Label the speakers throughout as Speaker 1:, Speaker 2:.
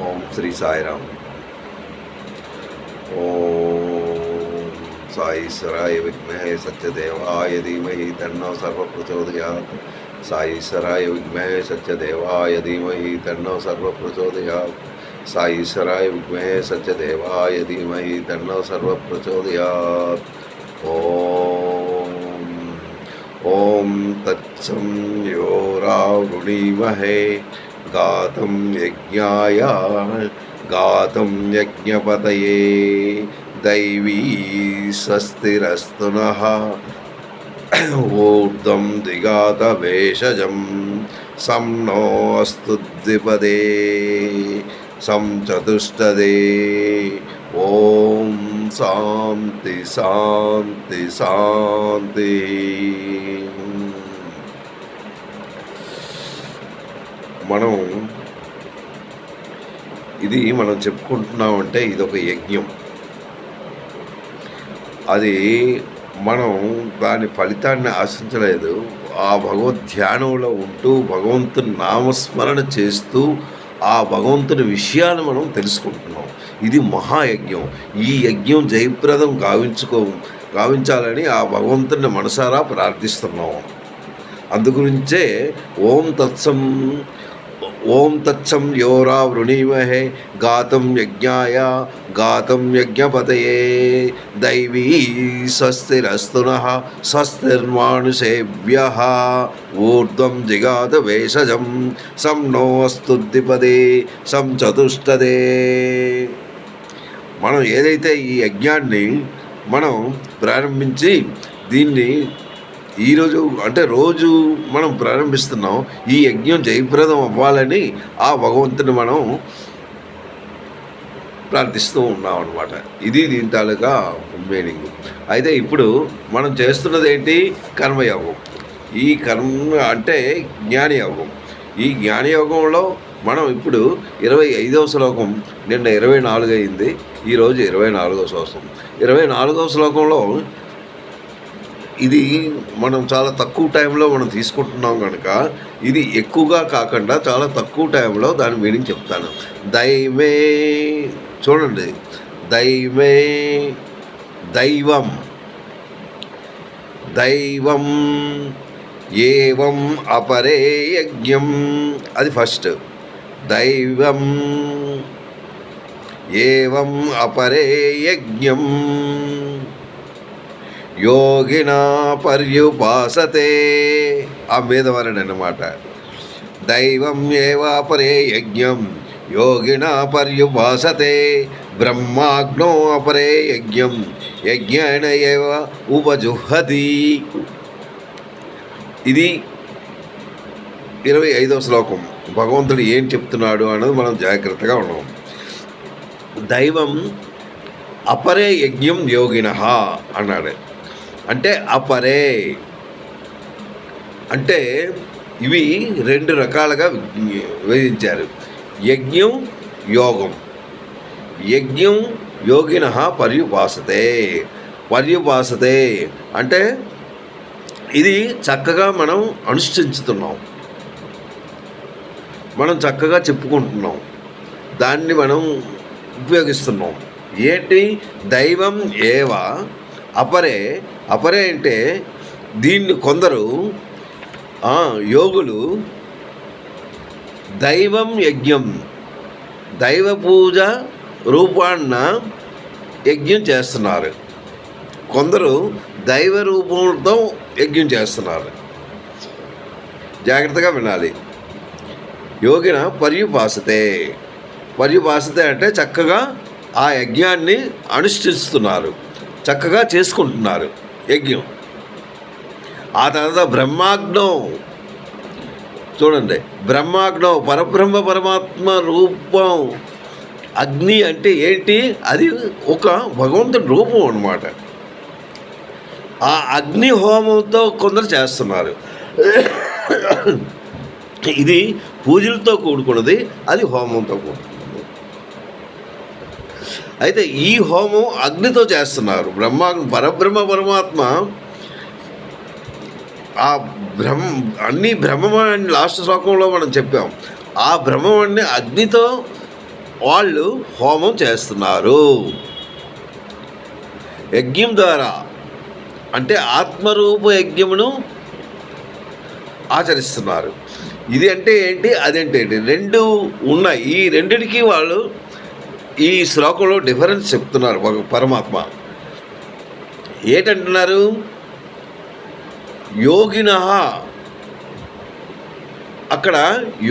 Speaker 1: ఓం శ్రీ సాయిరామ్. ఓం సాయీశ్వరాయ విద్మహే సత్యదేవాయ ధీమహి తన్నో సర్వ ప్రచోదయాత్. సాయీశ్వరాయ విద్మహే సత్యదేవాయ ధీమహి తన్నో సర్వ ప్రచోదయాత్. సాయీశ్వరాయ విద్మహే సత్యదేవాయ ధీమహి తన్నో సర్వ ప్రచోదయాత్. ఓం ఓం తత్సం యో రావృణీమహే గాతం యజ్ఞాయ గాతం యజ్ఞపతయే దైవీ స్వస్తిరస్తు నః. ఊర్ధ్వం దిగాత భేషజం సం నో అస్తు ద్విపదే సం చతుష్టదే. ఓం శాంతి శాంతి శాంతి. మనం చెప్పుకుంటున్నామంటే ఇది ఒక యజ్ఞం. అది మనం దాని ఫలితాన్ని ఆశించలేదు. ఆ భగవద్ ధ్యానంలో ఉంటూ భగవంతుని నామస్మరణ చేస్తూ ఆ భగవంతుని విషయాన్ని మనం తెలుసుకుంటున్నాం. ఇది మహాయజ్ఞం. ఈ యజ్ఞం జయప్రదం గావించాలని ఆ భగవంతుని మనసారా ప్రార్థిస్తున్నాం. అందుగురించే ఓం తత్సం యో రావృణీమహే గాతం యజ్ఞాయ గాతం యజ్ఞపతయే దైవీ స్వస్తిరస్తు నః స్వస్తిర్మానుషేభ్యః ఊర్ధ్వం జిగాత భేషజం సం నో అస్తు ద్విపదే సం చతుష్టదే. మనం ఏదైతే ఈ యజ్ఞాన్ని మనం ప్రారంభించి దీన్ని ఈరోజు అంటే రోజు మనం ప్రారంభిస్తున్నాం. ఈ యజ్ఞం జయప్రదం అవ్వాలని ఆ భగవంతుని మనం ప్రార్థిస్తూ ఉన్నాం అన్నమాట. ఇది దీని తాలూకా మీనింగ్. అయితే ఇప్పుడు మనం చేస్తున్నది ఏంటి? కర్మయోగం. ఈ కర్మ అంటే జ్ఞానయోగం. ఈ జ్ఞానయోగంలో మనం ఇప్పుడు 25వ శ్లోకం, నిన్న 24 అయింది, ఈరోజు 24వ శ్లోకం. 24వ శ్లోకంలో ఇది మనం చాలా తక్కువ టైంలో మనం తీసుకుంటున్నాం కనుక ఇది ఎక్కువగా కాకుండా చాలా తక్కువ టైంలో దాని మీనింగ్ చెప్తాను. దైవే, చూడండి, దైవే దైవం దైవం ఏవం అపరే యజ్ఞం. అది ఫస్ట్. దైవం ఏవం అపరే యజ్ఞం యోగినా పర్యుపాసతే. ఆ మీదవరడు అన్నమాట. దైవం ఏవాపరే యజ్ఞం యోగినా పర్యుపాసతే బ్రహ్మాగ్నో అపరే యజ్ఞం యజ్ఞేన ఏవ ఉపజుహతి. ఇది 25వ శ్లోకం. భగవంతుడు ఏం చెప్తున్నాడు అన్నది మనం జాగ్రత్తగా ఉన్నాం. దైవం అపరే యజ్ఞం యోగినః అన్నాడు. అంటే అపరే అంటే ఇవి 2 రకాలుగా విభజించారు. యజ్ఞం, యోగం. యజ్ఞం యోగినః పర్యుపాసతే. పర్యుపాసతే అంటే ఇది చక్కగా మనం అనుష్ఠించుతున్నాం, మనం చక్కగా చెప్పుకుంటున్నాం, దాన్ని మనం ఉపయోగిస్తున్నాం. ఏంటి? దైవం ఏవ అపరే. అపరే అంటే దీన్ని కొందరు యోగులు దైవం యజ్ఞం, దైవ పూజ రూపాన్న యజ్ఞం చేస్తున్నారు. కొందరు దైవ రూపంతో యజ్ఞం చేస్తున్నారు. జాగ్రత్తగా వినాలి. యోగిన పర్యుపాసతే. పర్యుపాసతే అంటే చక్కగా ఆ యజ్ఞాన్ని అనుష్ఠిస్తున్నారు, చక్కగా చేసుకుంటున్నారు యజ్ఞం. ఆ తర్వాత బ్రహ్మాగ్నం. చూడండి, బ్రహ్మాగ్నం పరబ్రహ్మ పరమాత్మ రూపం. అగ్ని అంటే ఏంటి? అది ఒక భగవంతుడి రూపం అన్నమాట. ఆ అగ్ని హోమంతో కొందరు చేస్తున్నారు. ఇది పూజలతో కూడుకున్నది, అది హోమంతో కూడుకున్నది. అయితే ఈ హోమం అగ్నితో చేస్తున్నారు. పరబ్రహ్మ పరమాత్మ ఆ అన్ని బ్రహ్మమని లాస్ట్ శ్లోకంలో మనం చెప్పాం. ఆ బ్రహ్మమని అగ్నితో వాళ్ళు హోమం చేస్తున్నారు. యజ్ఞం ద్వారా అంటే ఆత్మరూప యజ్ఞమును ఆచరిస్తున్నారు. ఇది అంటే ఏంటి, అదేంటి ఏంటి, రెండు ఉన్నాయి. ఈ రెండిటికి వాళ్ళు ఈ శ్లోకంలో డిఫరెన్స్ చెప్తున్నారు పరమాత్మ. ఏంటంటున్నారు? యోగినః, అక్కడ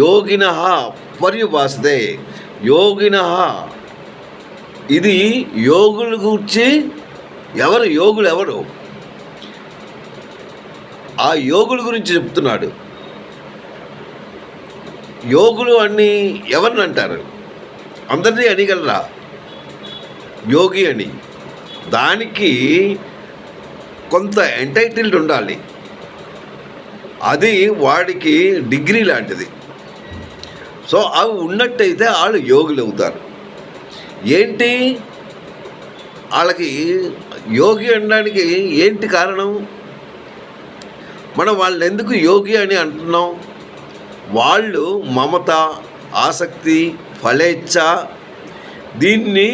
Speaker 1: యోగినః పర్యుపాసతే. యోగినః ఇది యోగుల గురించి, ఎవరు యోగులు, ఎవరు ఆ యోగుల గురించి చెప్తున్నాడు. యోగులు అని ఎవరిని అంటారు? అందరినీ అనిగలరా యోగి అని? దానికి కొంత ఎంటైటిల్డ్ ఉండాలి. అది వాడికి డిగ్రీ లాంటిది. సో అవి ఉన్నట్టయితే వాళ్ళు యోగులు అవుతారు. ఏంటి వాళ్ళకి యోగి అనడానికి ఏంటి కారణం? మనం వాళ్ళని ఎందుకు యోగి అని అంటున్నాం? వాళ్ళు మమత, ఆసక్తి, ఫలేచ్ఛ దీన్ని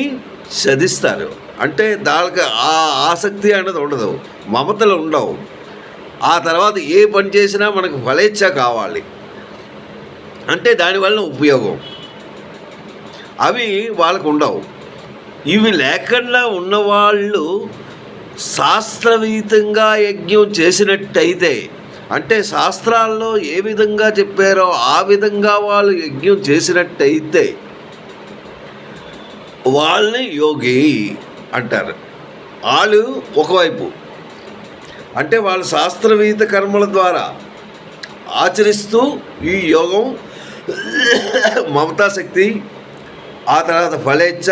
Speaker 1: సధిస్తారు. అంటే దానికి ఆ ఆసక్తి అనేది ఉండదు, మమతలు ఉండవు. ఆ తర్వాత ఏ పని చేసినా మనకు ఫలేచ్ఛ కావాలి, అంటే దానివల్ల ఉపయోగం, అవి వాళ్ళకు ఉండవు. ఇవి లేకుండా ఉన్నవాళ్ళు శాస్త్రవిహితంగా యజ్ఞం చేసినట్టయితే, అంటే శాస్త్రాల్లో ఏ విధంగా చెప్పారో ఆ విధంగా వాళ్ళు యజ్ఞం చేసినట్టయితే వాళ్ళని యోగి అంటారు. వాళ్ళు ఒకవైపు అంటే వాళ్ళ శాస్త్రవిహిత కర్మల ద్వారా ఆచరిస్తూ ఈ యోగం, మమతాశక్తి, ఆ తర్వాత ఫలేచ్ఛ,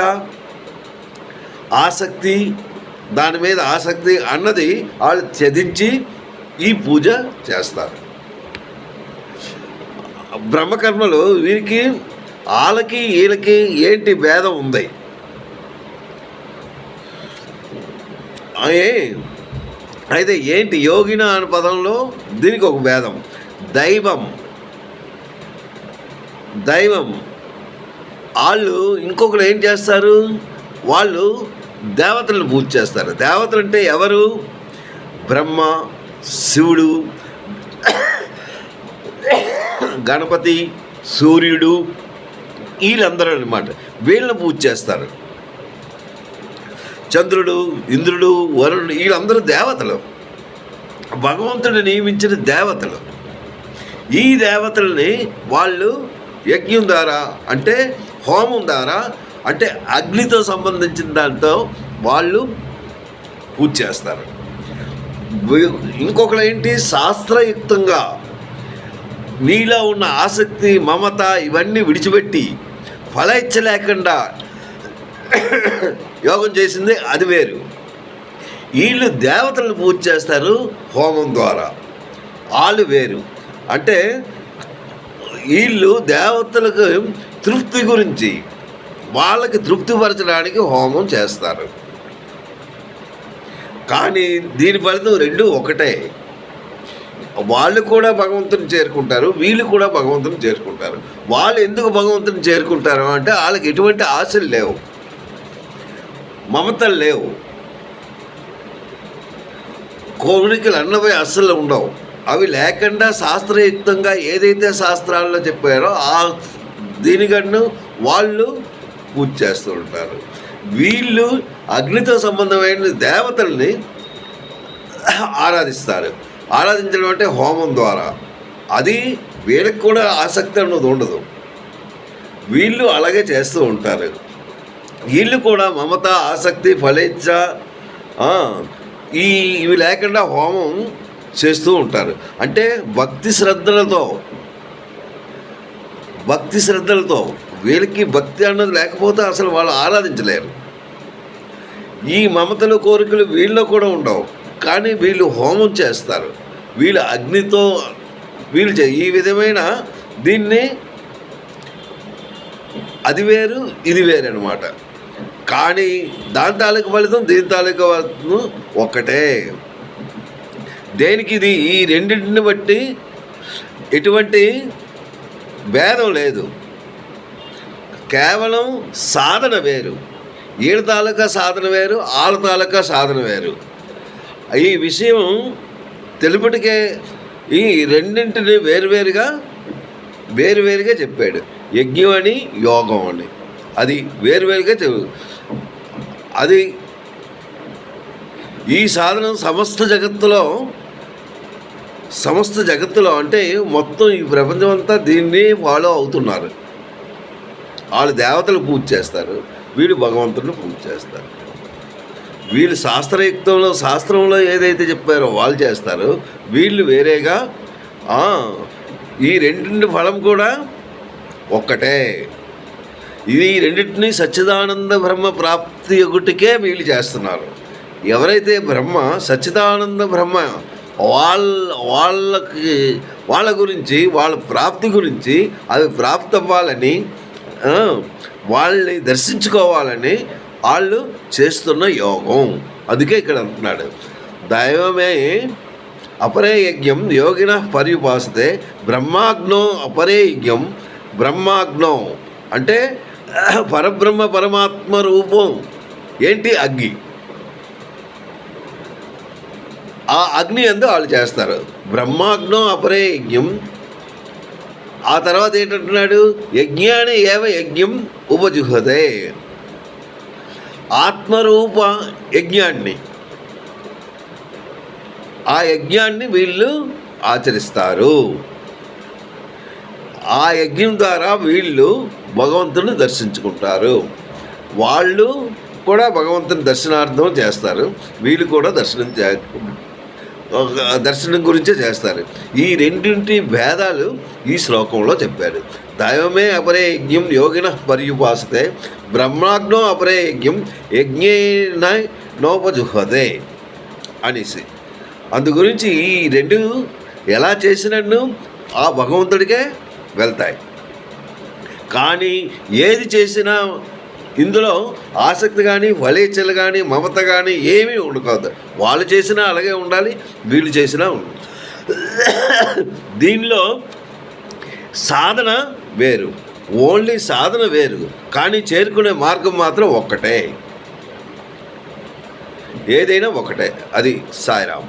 Speaker 1: ఆసక్తి, దాని మీద ఆసక్తి అన్నది వాళ్ళు త్యజించి ఈ పూజ చేస్తారు. బ్రహ్మకర్మలు వీరికి వాళ్ళకి వీళ్ళకి ఏంటి భేదం ఉంది? అయితే ఏంటి యోగిన అనే పదంలో దీనికి ఒక భేదం. దైవం వాళ్ళు ఇంకొకరు ఏం చేస్తారు? వాళ్ళు దేవతలను పూజ చేస్తారు. దేవతలు అంటే ఎవరు? బ్రహ్మ, శివుడు, గణపతి, సూర్యుడు, వీళ్ళందరూ అన్నమాట. వీళ్ళని పూజ చేస్తారు. చంద్రుడు, ఇంద్రుడు, వరుణుడు, వీళ్ళందరూ దేవతలు, భగవంతుడు నియమించిన దేవతలు. ఈ దేవతల్ని వాళ్ళు యజ్ఞం ద్వారా, అంటే హోమం ద్వారా, అంటే అగ్నితో సంబంధించిన దాంతో వాళ్ళు పూజ చేస్తారు. ఇంకొకరు ఏంటి? శాస్త్రయుక్తంగా నీలో ఉన్న ఆసక్తి, మమత ఇవన్నీ విడిచిపెట్టి ఫలేచ్ఛ లేకుండా యోగం చేసింది, అది వేరు. వీళ్ళు దేవతలను పూజ చేస్తారు హోమం ద్వారా, వాళ్ళు వేరు. అంటే వీళ్ళు దేవతలకు తృప్తి గురించి, వాళ్ళకి తృప్తిపరచడానికి హోమం చేస్తారు. కానీ దీని ఫలితం రెండు ఒకటే. వాళ్ళు కూడా భగవంతుని చేరుకుంటారు, వీళ్ళు కూడా భగవంతుని చేరుకుంటారు. వాళ్ళు ఎందుకు భగవంతుని చేరుకుంటారు అంటే వాళ్ళకి ఎటువంటి ఆశలు లేవు, మమతలు లేవు, కోరికలు అన్నవి అస్సలు ఉండవు. అవి లేకుండా శాస్త్రయుక్తంగా ఏదైతే శాస్త్రాల్లో చెప్పారో ఆ దీనికన్నా వాళ్ళు పూజ చేస్తూ ఉంటారు. వీళ్ళు అగ్నితో సంబంధమైన దేవతల్ని ఆరాధిస్తారు. ఆరాధించడం అంటే హోమం ద్వారా. అది వీళ్ళకి కూడా ఆసక్తి అన్నది ఉండదు, వీళ్ళు అలాగే చేస్తూ ఉంటారు. వీళ్ళు కూడా మమత, ఆసక్తి, ఫలేచ్ఛ ఇవి లేకుండా హోమం చేస్తూ ఉంటారు. అంటే భక్తి శ్రద్ధలతో వీళ్ళకి భక్తి అన్నది లేకపోతే అసలు వాళ్ళు ఆరాధించలేరు. ఈ మమతలు, కోరికలు వీళ్ళలో కూడా ఉండవు, కానీ వీళ్ళు హోమం చేస్తారు. వీళ్ళు అగ్నితో వీళ్ళు ఈ విధమైన దీన్ని, అది వేరు ఇది వేరు అనమాట. కానీ దాని తాలూకు ఫలితం దీని తాలూకు ఫలితం ఒక్కటే. దేనికి ఇది? ఈ రెండింటిని బట్టి ఎటువంటి భేదం లేదు. కేవలం సాధన వేరు, వీళ్ళ తాలూకా సాధన వేరు, వాళ్ళ తాలూకా సాధన వేరు. ఈ విషయం తెలుపుటికే ఈ రెండింటిని వేరువేరుగా చెప్పాడు. యజ్ఞం అని, యోగం అని, అది వేరువేరుగా అది ఈ సాధనం సమస్త జగత్తులో అంటే మొత్తం ఈ ప్రపంచం అంతా దీన్ని ఫాలో అవుతున్నారు. వాళ్ళు దేవతలు పూజ చేస్తారు, వీళ్ళు భగవంతుడిని పూజ చేస్తారు. వీళ్ళు శాస్త్రంలో ఏదైతే చెప్పారో వాళ్ళు చేస్తారు, వీళ్ళు వేరేగా. ఈ రెండింటి ఫలం కూడా ఒక్కటే. ఇది రెండింటినీ సచ్చిదానంద బ్రహ్మ ప్రాప్తి ఒకటికే వీళ్ళు చేస్తున్నారు. ఎవరైతే బ్రహ్మ సచ్చిదానంద బ్రహ్మ వాళ్ళ గురించి, వాళ్ళ ప్రాప్తి గురించి, అది ప్రాప్తి అవ్వాలని, వాళ్ళని దర్శించుకోవాలని వాళ్ళు చేస్తున్న యోగం. అందుకే ఇక్కడ అంటున్నాడు, దైవమే అపరే యజ్ఞం యోగిన పర్యుపాసతే బ్రహ్మాగ్నో అపరే యజ్ఞం. బ్రహ్మాగ్నో అంటే పరబ్రహ్మ పరమాత్మ రూపం ఏంటి? అగ్ని. ఆ అగ్ని అందు వాళ్ళు చేస్తారు. బ్రహ్మాగ్నో అపరే యజ్ఞం. ఆ తర్వాత ఏంటంటున్నాడు? యజ్ఞాన్ని ఏవ యజ్ఞం ఉపజుహతే. ఆత్మరూప యజ్ఞాన్ని, ఆ యజ్ఞాన్ని వీళ్ళు ఆచరిస్తారు. ఆ యజ్ఞం ద్వారా వీళ్ళు భగవంతుని దర్శించుకుంటారు. వాళ్ళు కూడా భగవంతుని దర్శనార్థం చేస్తారు, వీళ్ళు కూడా దర్శనం గురించే చేస్తారు. ఈ రెండింటి భేదాలు ఈ శ్లోకంలో చెప్పారు. దైవమే అపరే యజ్ఞం యోగిన పర్యుపాసతే బ్రహ్మాగ్నో అపరే యజ్ఞం యజ్ఞేన నోపజుహతే అనేసి. అందు గురించి ఈ రెండు ఎలా చేసినట్టు ఆ భగవంతుడికే వెళ్తాయి. కానీ ఏది చేసినా ఇందులో ఆసక్తి కానీ, ఫలేచ్ఛలు కానీ, మమత కానీ ఏమీ ఉండకూడదు. వాళ్ళు చేసినా అలాగే ఉండాలి, వీళ్ళు చేసినా ఉండాలి. దీనిలో సాధన వేరు, ఓన్లీ సాధన వేరు, కానీ చేరుకునే మార్గం మాత్రం ఒక్కటే. ఏదైనా ఒకటే. అది సాయిరామ్.